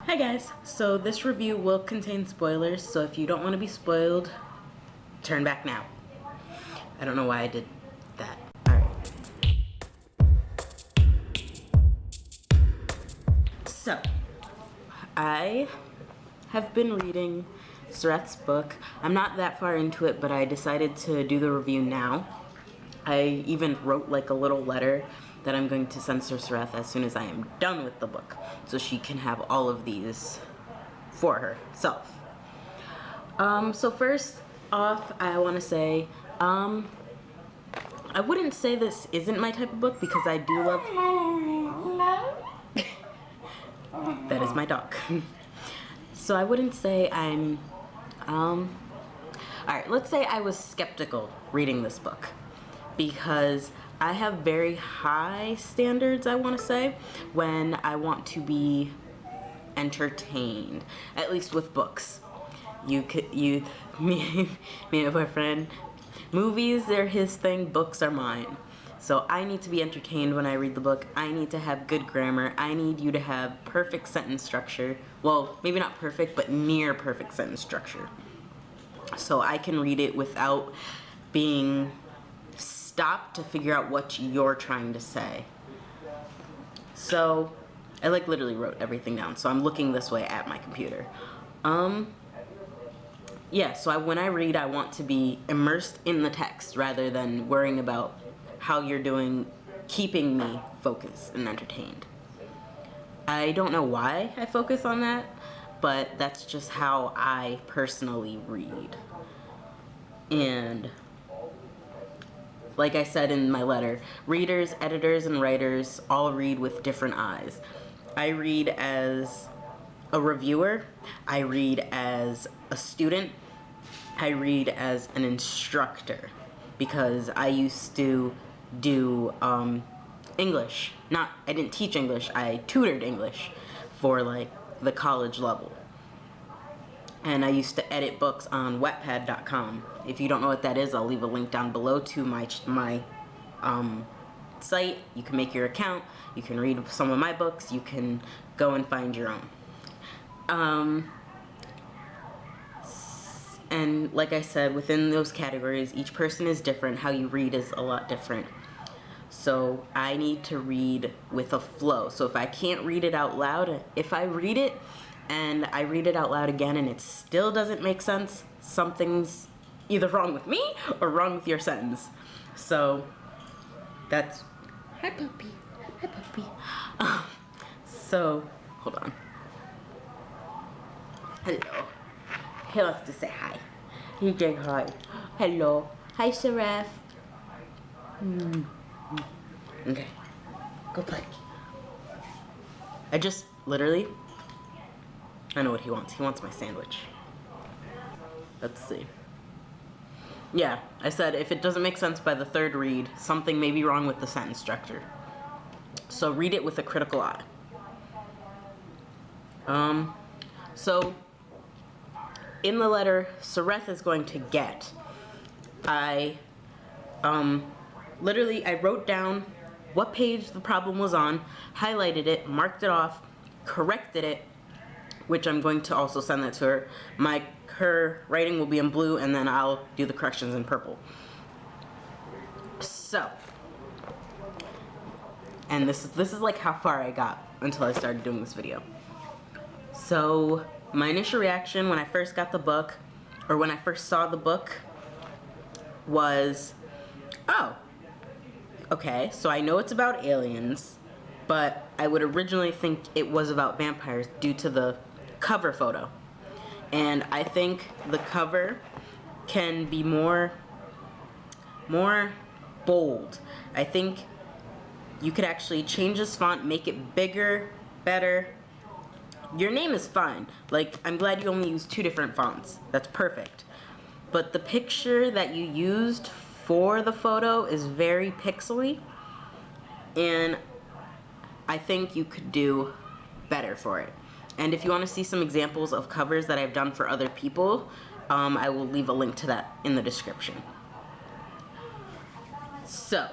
Hi guys, so this review will contain spoilers, so if you don't want to be spoiled, turn back now. I don't know why I did that. Alright. So, I have been reading Sureth's book. I'm not that far into it, but I decided to do the review now. I even wrote like a little letter that I'm going to send Sureth as soon as I am done with the book, so she can have all of these for herself. So first off, I want to say, I wouldn't say this isn't my type of book because I do love... That is my dog. So I wouldn't say I'm, alright, let's say I was skeptical reading this book because I have very high standards, I want to say, when I want to be entertained, at least with books. Me and my boyfriend, movies, they're his thing, books are mine. So I need to be entertained when I read the book. I need to have good grammar. I need you to have perfect sentence structure. Well, maybe not perfect, but near perfect sentence structure. So I can read it without being stopped to figure out what you're trying to say. So I like literally wrote everything down. So I'm looking this way at my computer. Yeah, so when I read, I want to be immersed in the text rather than worrying about how you're doing, keeping me focused and entertained. I don't know why I focus on that, but that's just how I personally read. And like I said in my letter, readers, editors, and writers all read with different eyes. I read as a reviewer, I read as a student, I read as an instructor, because I used to do English. I didn't teach English, I tutored English for like the college level. And I used to edit books on Wattpad.com. If you don't know what that is, I'll leave a link down below to my site. You can make your account, you can read some of my books, you can go and find your own. And like I said, within those categories, each person is different. How you read is a lot different. So I need to read with a flow. So if I can't read it out loud, if I read it and I read it out loud again and it still doesn't make sense, something's either wrong with me or wrong with your sentence. So that's... Hi, puppy. Hi, puppy. So, hold on. Hello. He wants to say hi. He did hi. Hello. Hi, Sureth. Okay. Go play. I just literally... I know what he wants. He wants my sandwich. Let's see. Yeah, I said if it doesn't make sense by the third read, something may be wrong with the sentence structure. So read it with a critical eye. So in the letter Sureth is going to get, literally I wrote down what page the problem was on, highlighted it, marked it off, corrected it, which I'm going to also send that to her. Her writing will be in blue, and then I'll do the corrections in purple. So, and this is like how far I got until I started doing this video. So, my initial reaction when I first got the book, or when I first saw the book, was, oh, okay, so I know it's about aliens, but I would originally think it was about vampires due to the cover photo. And I think the cover can be more bold. I think you could actually change this font, make it bigger, better. Your name is fine. Like, I'm glad you only used 2 different fonts. That's perfect. But the picture that you used for the photo is very pixely, and I think you could do better for it. And if you want to see some examples of covers that I've done for other people, I will leave a link to that in the description. So,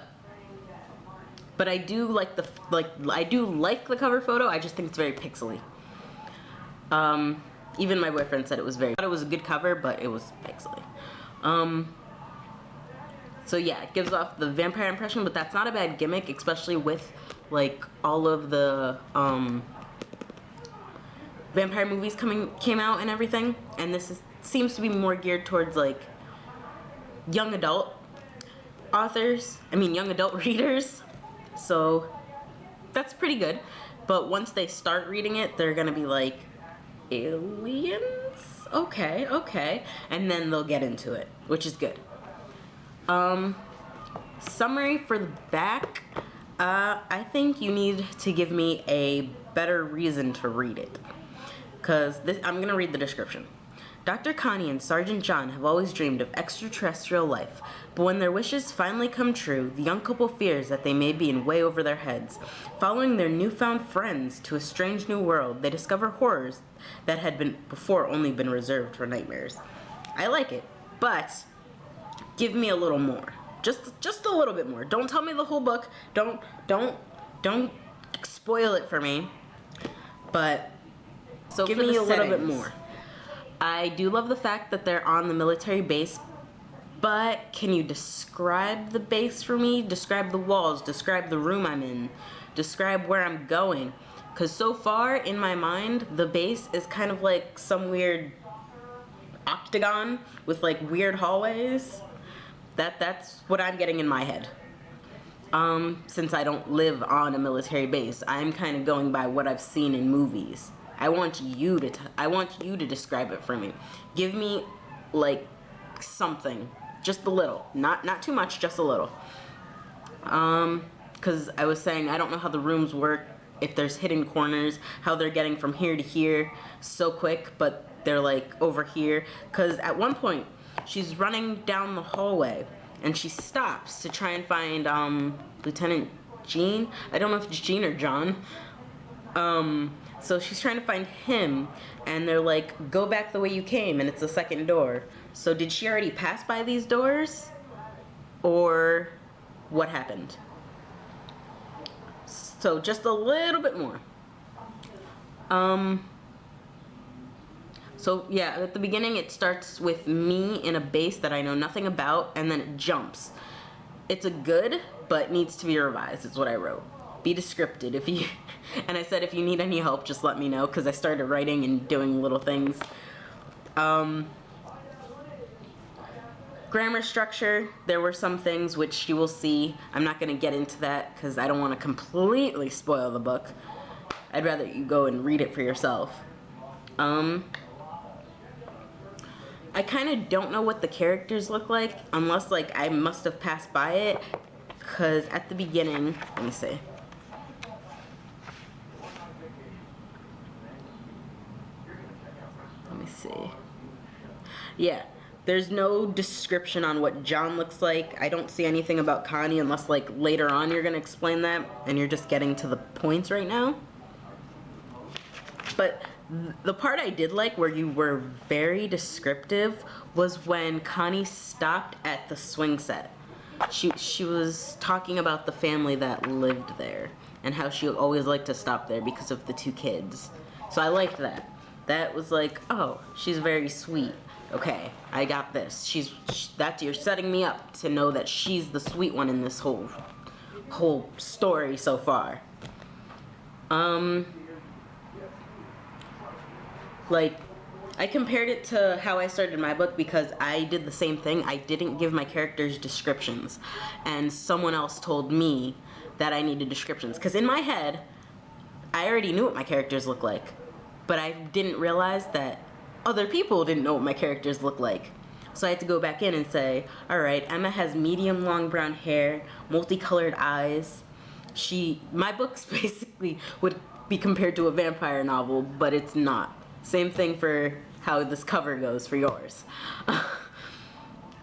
but I do like the cover photo. I just think it's very pixely. Even my boyfriend said it was I thought it was a good cover, but it was pixely. So yeah, it gives off the vampire impression, but that's not a bad gimmick, especially with like all of the vampire movies came out and everything. And seems to be more geared towards like young adult readers. So that's pretty good. But once they start reading it, they're gonna be like, aliens? Okay. And then they'll get into it, which is good. Summary for the back. I think you need to give me a better reason to read it. Because I'm going to read the description. Dr. Connie and Sergeant John have always dreamed of extraterrestrial life, but when their wishes finally come true, the young couple fears that they may be in way over their heads. Following their newfound friends to a strange new world, they discover horrors that had before only been reserved for nightmares. I like it, but give me a little more. Just a little bit more. Don't tell me the whole book. Don't spoil it for me. But so give me a little bit more. I do love the fact that they're on the military base, but can you describe the base for me? Describe the walls, describe the room I'm in, describe where I'm going. Because so far, in my mind, the base is kind of like some weird octagon with like weird hallways. That's what I'm getting in my head. Since I don't live on a military base, I'm kind of going by what I've seen in movies. I want you to describe it for me. Give me like something, just a little, not too much, just a little. Because I was saying I don't know how the rooms work, if there's hidden corners, how they're getting from here to here so quick, but they're like over here. Because at one point she's running down the hallway and she stops to try and find Lieutenant Jean. I don't know if it's Jean or John. So she's trying to find him, and they're like, go back the way you came, and it's the second door. So did she already pass by these doors? Or what happened? So just a little bit more. So yeah, at the beginning it starts with me in a base that I know nothing about, and then it jumps. It's a good, but needs to be revised, is what I wrote. Be descriptive. And I said if you need any help, just let me know, because I started writing and doing little things. Grammar structure, there were some things which you will see. I'm not going to get into that because I don't want to completely spoil the book. I'd rather you go and read it for yourself. I kind of don't know what the characters look like, unless like I must have passed by it, because at the beginning, let me see. Yeah, there's no description on what John looks like. I don't see anything about Connie unless like later on you're gonna explain that, and you're just getting to the points right now. But the part I did like where you were very descriptive was when Connie stopped at the swing set. She was talking about the family that lived there and how she always liked to stop there because of the two kids. So I liked that. That was like, oh, she's very sweet. Okay, I got this. You're setting me up to know that she's the sweet one in this whole story so far. Like, I compared it to how I started my book because I did the same thing. I didn't give my characters descriptions, and someone else told me that I needed descriptions. Because in my head, I already knew what my characters looked like, but I didn't realize that other people didn't know what my characters looked like. So I had to go back in and say, all right, Emma has medium long brown hair, multicolored eyes. My books basically would be compared to a vampire novel, but it's not. Same thing for how this cover goes for yours.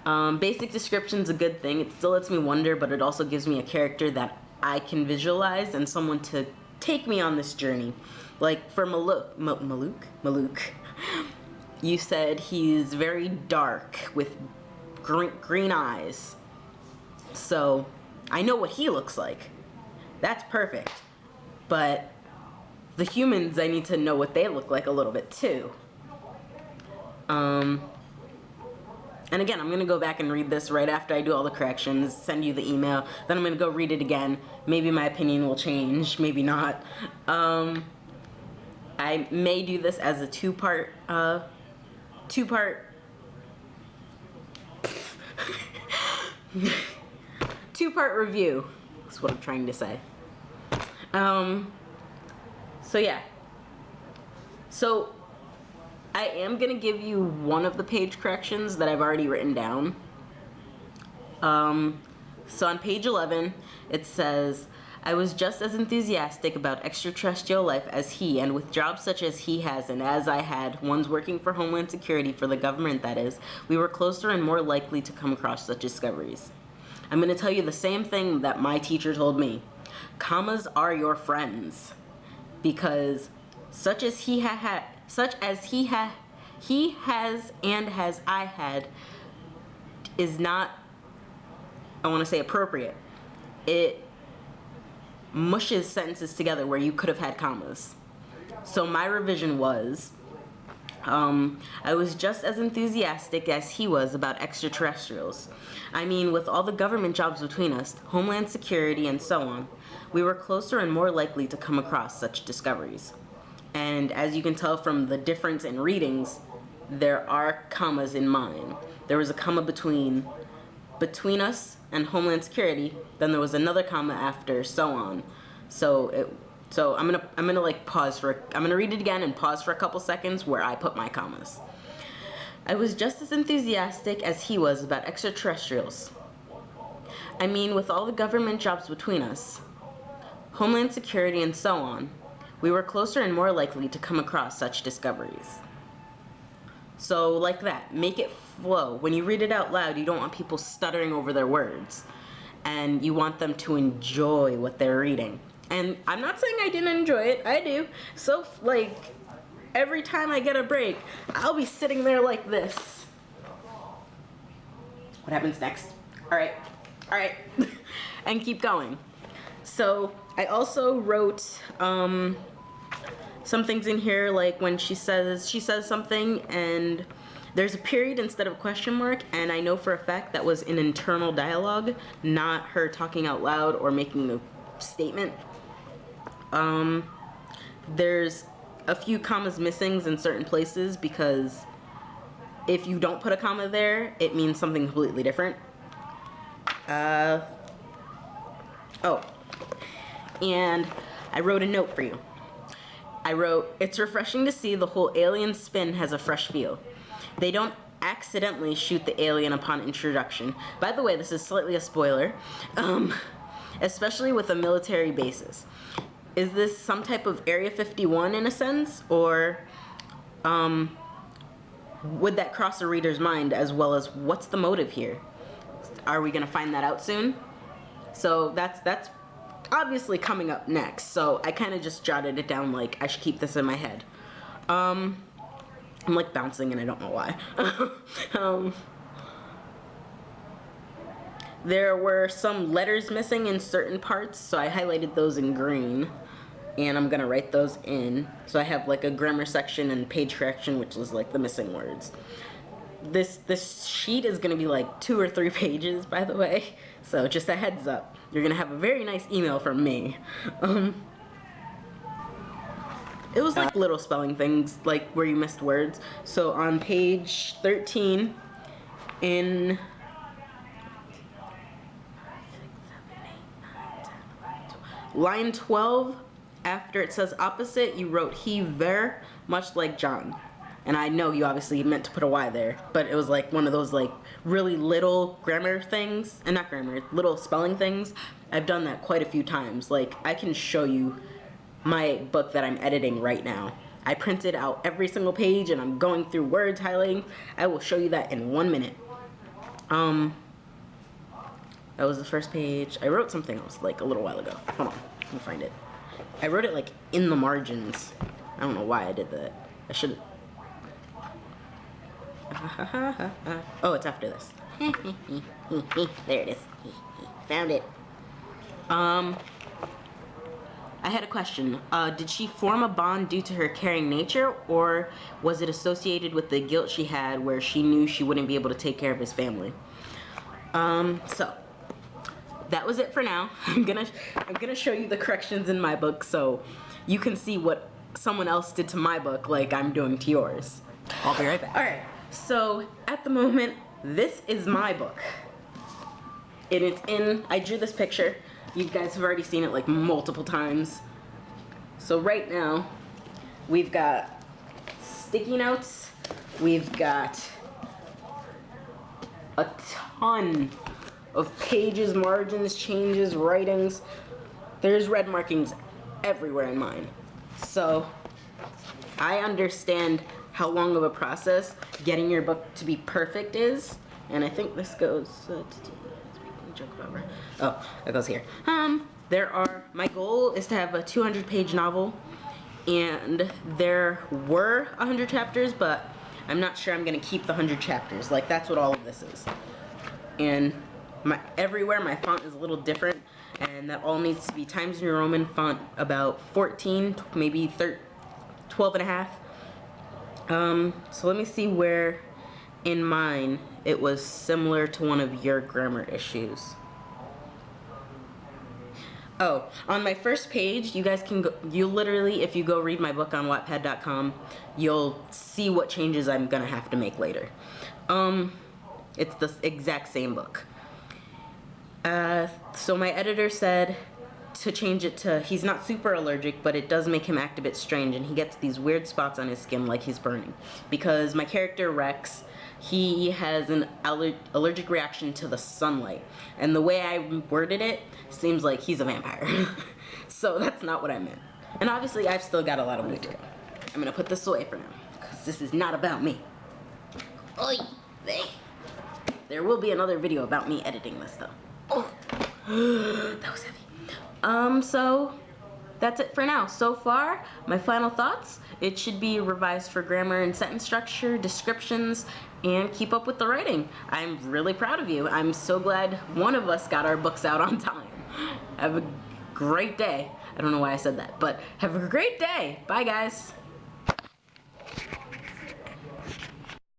Basic description's a good thing. It still lets me wonder, but it also gives me a character that I can visualize and someone to take me on this journey. Like for Maluk, you said he's very dark with green eyes. So I know what he looks like. That's perfect. But the humans, I need to know what they look like a little bit too. And again, I'm going to go back and read this right after I do all the corrections, send you the email. Then I'm going to go read it again. Maybe my opinion will change, maybe not. I may do this as a two-part review. That's what I'm trying to say. So yeah. So I am gonna give you one of the page corrections that I've already written down. So on page 11, it says, I was just as enthusiastic about extraterrestrial life as he, and with jobs such as he has and as I had, ones working for Homeland Security, for the government that is, we were closer and more likely to come across such discoveries. I'm going to tell you the same thing that my teacher told me. Commas are your friends. Because such as he has and has I had is not, I want to say, appropriate. It mushes sentences together where you could have had commas. So my revision was, I was just as enthusiastic as he was about extraterrestrials. I mean, with all the government jobs between us, Homeland Security and so on, we were closer and more likely to come across such discoveries. And as you can tell from the difference in readings, there are commas in mine. There was a comma between us and Homeland Security, then there was another comma after so on. So I'm gonna like pause for, I'm gonna read it again and pause for a couple seconds where I put my commas. I was just as enthusiastic as he was about extraterrestrials. I mean, with all the government jobs between us, Homeland Security and so on, we were closer and more likely to come across such discoveries. So like that, make it flow. When you read it out loud, you don't want people stuttering over their words, and you want them to enjoy what they're reading. And I'm not saying I didn't enjoy it, I do. So like, every time I get a break, I'll be sitting there like this. What happens next? All right, and keep going. So I also wrote some things in here, like when she says something and there's a period instead of a question mark, and I know for a fact that was an internal dialogue, not her talking out loud or making a statement. There's a few commas missing in certain places because if you don't put a comma there, it means something completely different. And I wrote a note for you. I wrote, it's refreshing to see the whole alien spin has a fresh feel. They don't accidentally shoot the alien upon introduction. By the way, this is slightly a spoiler, especially with a military basis. Is this some type of Area 51 in a sense, or would that cross a reader's mind, as well as what's the motive here? Are we gonna find that out soon? So that's obviously coming up next, so I kind of just jotted it down like I should keep this in my head. I'm like bouncing and I don't know why. There were some letters missing in certain parts, so I highlighted those in green, and I'm gonna write those in. So I have like a grammar section and page correction, which is like the missing words. This sheet is gonna be like 2 or 3 pages, by the way, so just a heads up. You're gonna have a very nice email from me. It was like little spelling things, like where you missed words. So on page 13, in line 12, after it says opposite, you wrote he ver, much like John. And I know you obviously meant to put a Y there, but it was like one of those like really little grammar things, and not grammar, little spelling things. I've done that quite a few times. Like, I can show you my book that I'm editing right now. I printed out every single page and I'm going through words, highlighting. I will show you that in 1 minute. That was the first page. I wrote something else like a little while ago. Hold on, let me find it. I wrote it like in the margins. I don't know why I did that. I should. Oh, it's after this. There it is. Found it. I had a question. Did she form a bond due to her caring nature, or was it associated with the guilt she had where she knew she wouldn't be able to take care of his family? So that was it for now. I'm gonna show you the corrections in my book so you can see what someone else did to my book like I'm doing to yours. I'll be right back. All right, so at the moment, this is my book. And it's in, I drew this picture. You guys have already seen it like multiple times. So right now, we've got sticky notes. We've got a ton of pages, margins, changes, writings. There's red markings everywhere in mine. So I understand how long of a process getting your book to be perfect is. And I think this goes, oh, that goes here. My goal is to have a 200-page novel, and there were 100 chapters, but I'm not sure I'm gonna keep the 100 chapters. Like, that's what all of this is. And everywhere my font is a little different, and that all needs to be Times New Roman font about 14, maybe 12 and a half. So let me see where in mine it was similar to one of your grammar issues. Oh, on my first page, you guys can go, you literally, if you go read my book on Wattpad.com, you'll see what changes I'm gonna have to make later. It's the exact same book. So my editor said to change it to, he's not super allergic, but it does make him act a bit strange, and he gets these weird spots on his skin like he's burning. Because my character Rex, he has an allergic reaction to the sunlight. And the way I worded it seems like he's a vampire. So that's not what I meant. And obviously I've still got a lot of way to go. I'm gonna put this away for now, because this is not about me. Oy vey. There will be another video about me editing this though. Oh, that was heavy. So that's it for now. So far, my final thoughts, it should be revised for grammar and sentence structure, descriptions, and keep up with the writing. I'm really proud of you. I'm so glad one of us got our books out on time. Have a great day. I don't know why I said that, but have a great day. Bye, guys.